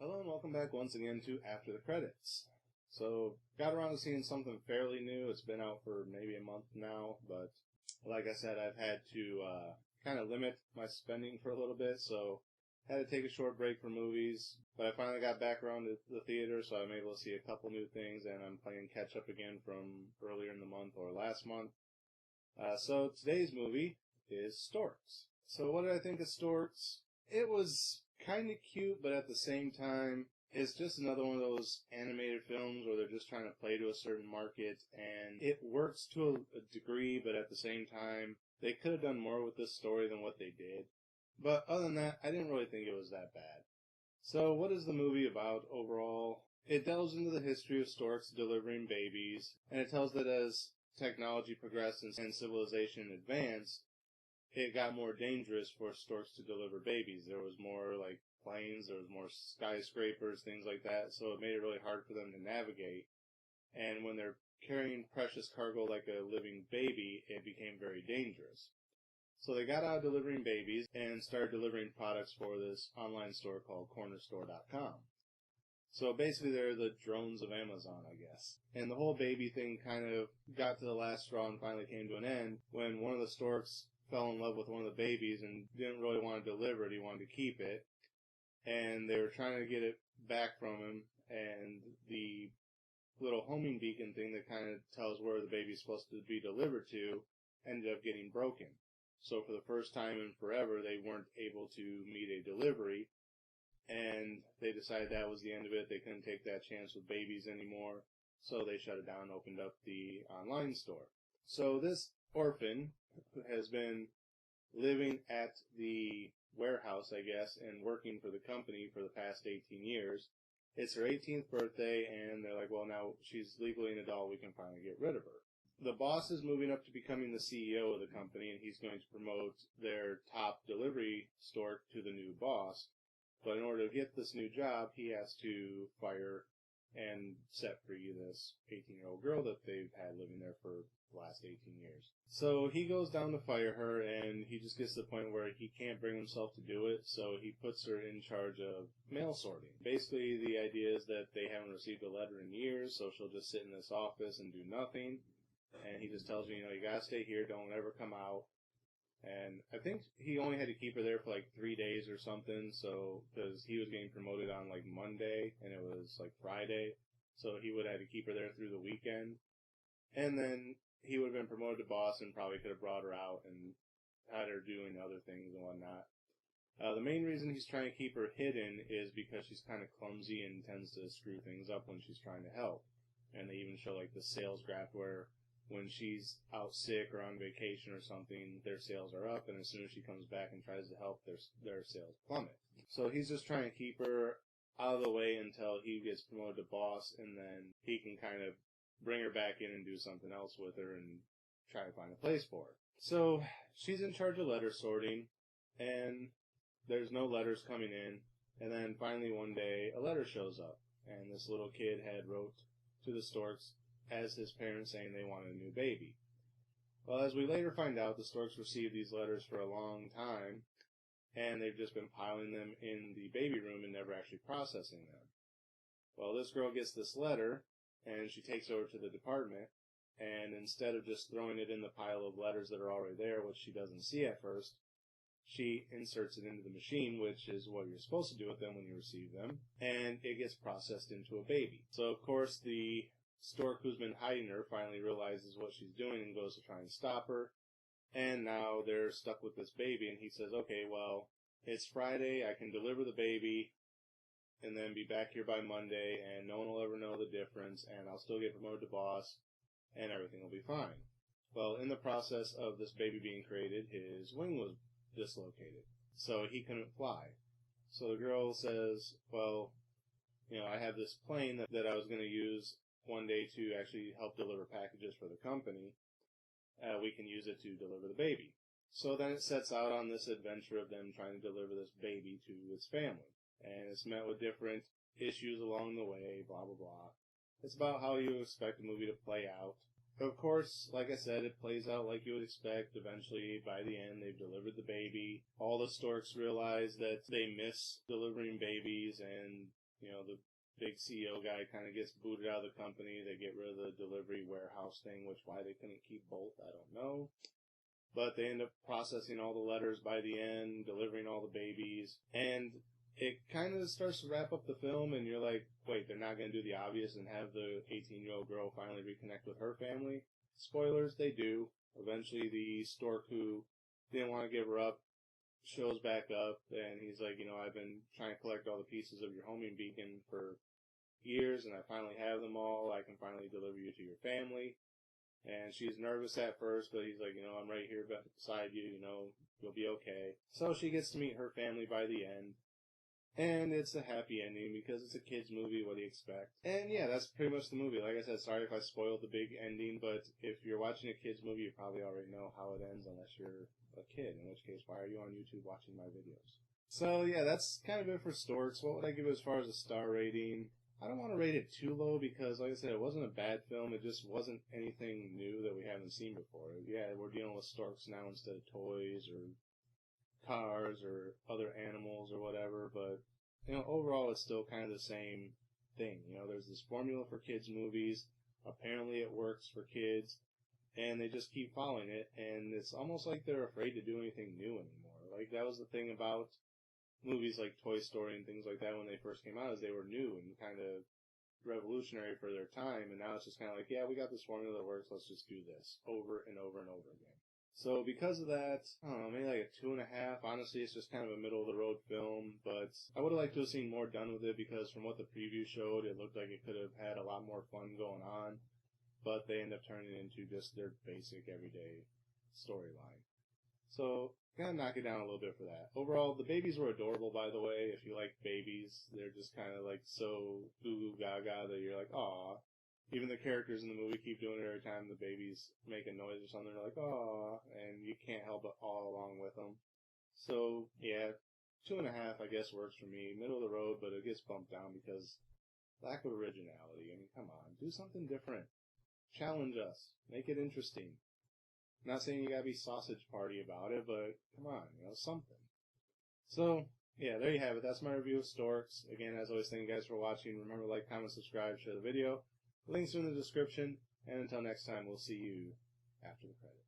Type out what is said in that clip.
Hello and welcome back once again to After the Credits. So, got around to seeing something fairly new. It's been out for maybe a month now, but like I said, I've had to kind of limit my spending for a little bit, so had to take a short break from movies. But I finally got back around to the theater, so I'm able to see a couple new things, and I'm playing catch up again from earlier in the month or last month. So today's movie is Storks. So what did I think of Storks? It was kind of cute, but at the same time, it's just another one of those animated films where they're just trying to play to a certain market, and it works to a degree, but at the same time, they could have done more with this story than what they did. But other than that, I didn't really think it was that bad. So what is the movie about overall? It delves into the history of storks delivering babies, and it tells that as technology progressed and civilization advanced, it got more dangerous for storks to deliver babies. There was more planes, there was more skyscrapers, things like that, so it made it really hard for them to navigate. And when they're carrying precious cargo like a living baby, it became very dangerous. So they got out of delivering babies and started delivering products for this online store called cornerstore.com. So basically they're the drones of Amazon, I guess. And the whole baby thing kind of got to the last straw and finally came to an end when one of the storks fell in love with one of the babies and didn't really want to deliver it. He wanted to keep it. And they were trying to get it back from him. And the little homing beacon thing that kind of tells where the baby's supposed to be delivered to ended up getting broken. So for the first time in forever, they weren't able to meet a delivery. And they decided that was the end of it. They couldn't take that chance with babies anymore. So they shut it down and opened up the online store. So this orphan has been living at the warehouse, I guess, and working for the company for the past 18 years. It's her 18th birthday, and they're like, well, now she's legally an adult, we can finally get rid of her. The boss is moving up to becoming the CEO of the company, and he's going to promote their top delivery stork to the new boss. But in order to get this new job, he has to fire and set free this 18-year-old girl that they've had living there for the last 18 years. So he goes down to fire her, and he just gets to the point where he can't bring himself to do it, so he puts her in charge of mail sorting. Basically, the idea is that they haven't received a letter in years, so she'll just sit in this office and do nothing. And he just tells me, you gotta stay here, don't ever come out. And I think he only had to keep her there for 3 days or something, so, because he was getting promoted on Monday, and it was Friday, so he would have had to keep her there through the weekend. And then he would have been promoted to boss and probably could have brought her out and had her doing other things and whatnot. The main reason he's trying to keep her hidden is because she's kind of clumsy and tends to screw things up when she's trying to help. And they even show the sales graph where when she's out sick or on vacation or something, their sales are up, and as soon as she comes back and tries to help, their sales plummet. So he's just trying to keep her out of the way until he gets promoted to boss, and then he can kind of bring her back in and do something else with her and try to find a place for her. So she's in charge of letter sorting, and there's no letters coming in, and then finally one day a letter shows up, and this little kid had wrote to the Storks as his parents saying they wanted a new baby. Well, as we later find out, the Storks received these letters for a long time, and they've just been piling them in the baby room and never actually processing them. Well, this girl gets this letter, and she takes it over to the department, and instead of just throwing it in the pile of letters that are already there, which she doesn't see at first, she inserts it into the machine, which is what you're supposed to do with them when you receive them, and it gets processed into a baby. So, of course, the stork who's been hiding her finally realizes what she's doing and goes to try and stop her. And now they're stuck with this baby, and he says, okay, well, it's Friday, I can deliver the baby, and then be back here by Monday, and no one will ever know the difference, and I'll still get promoted to boss, and everything will be fine. Well, in the process of this baby being created, his wing was dislocated, so he couldn't fly. So the girl says, well, I have this plane that I was going to use one day to actually help deliver packages for the company. We can use it to deliver the baby. So then it sets out on this adventure of them trying to deliver this baby to its family. And it's met with different issues along the way, blah, blah, blah. It's about how you expect a movie to play out. Of course, like I said, it plays out like you would expect. Eventually, by the end, they've delivered the baby. All the storks realize that they miss delivering babies, and the big CEO guy kind of gets booted out of the company. They get rid of the delivery warehouse thing, which why they couldn't keep both, I don't know. But they end up processing all the letters by the end, delivering all the babies, and it kind of starts to wrap up the film, and you're like, wait, they're not going to do the obvious and have the 18-year-old girl finally reconnect with her family? Spoilers, they do. Eventually, the stork who didn't want to give her up shows back up, and he's like, I've been trying to collect all the pieces of your homing beacon for years, and I finally have them all. I can finally deliver you to your family. And she's nervous at first, but he's like, I'm right here beside you, you'll be okay. So she gets to meet her family by the end. And it's a happy ending because it's a kid's movie, what do you expect? And yeah, that's pretty much the movie. Like I said, sorry if I spoiled the big ending, but if you're watching a kid's movie, you probably already know how it ends unless you're a kid, in which case, why are you on YouTube watching my videos? So yeah, that's kind of it for Storks. What would I give it as far as a star rating? I don't want to rate it too low because, like I said, it wasn't a bad film. It just wasn't anything new that we haven't seen before. Yeah, we're dealing with storks now instead of toys or cars or other animals or whatever, but, overall it's still kind of the same thing. There's this formula for kids' movies. Apparently it works for kids, and they just keep following it, and it's almost like they're afraid to do anything new anymore. Like, that was the thing about movies like Toy Story and things like that when they first came out, is they were new and kind of revolutionary for their time, and now it's just kind of like, yeah, we got this formula that works, let's just do this over and over and over again. So because of that, I don't know, maybe like a 2.5. Honestly, it's just kind of a middle-of-the-road film, but I would have liked to have seen more done with it because from what the preview showed, it looked like it could have had a lot more fun going on, but they end up turning it into just their basic, everyday storyline. So, kind of knock it down a little bit for that. Overall, the babies were adorable, by the way. If you like babies, they're just kind of like so goo goo gaga that you're like, aw. Even the characters in the movie keep doing it every time the babies make a noise or something. They're like, aw, and you can't help but all along with them. So, yeah, 2.5, I guess, works for me. Middle of the road, but it gets bumped down because lack of originality. I mean, come on, do something different. Challenge us. Make it interesting. I'm not saying you gotta be sausage party about it, but come on, something. So, yeah, there you have it. That's my review of Storks. Again, as always, thank you guys for watching. Remember, like, comment, subscribe, share the video. Links are in the description. And until next time, we'll see you after the credits.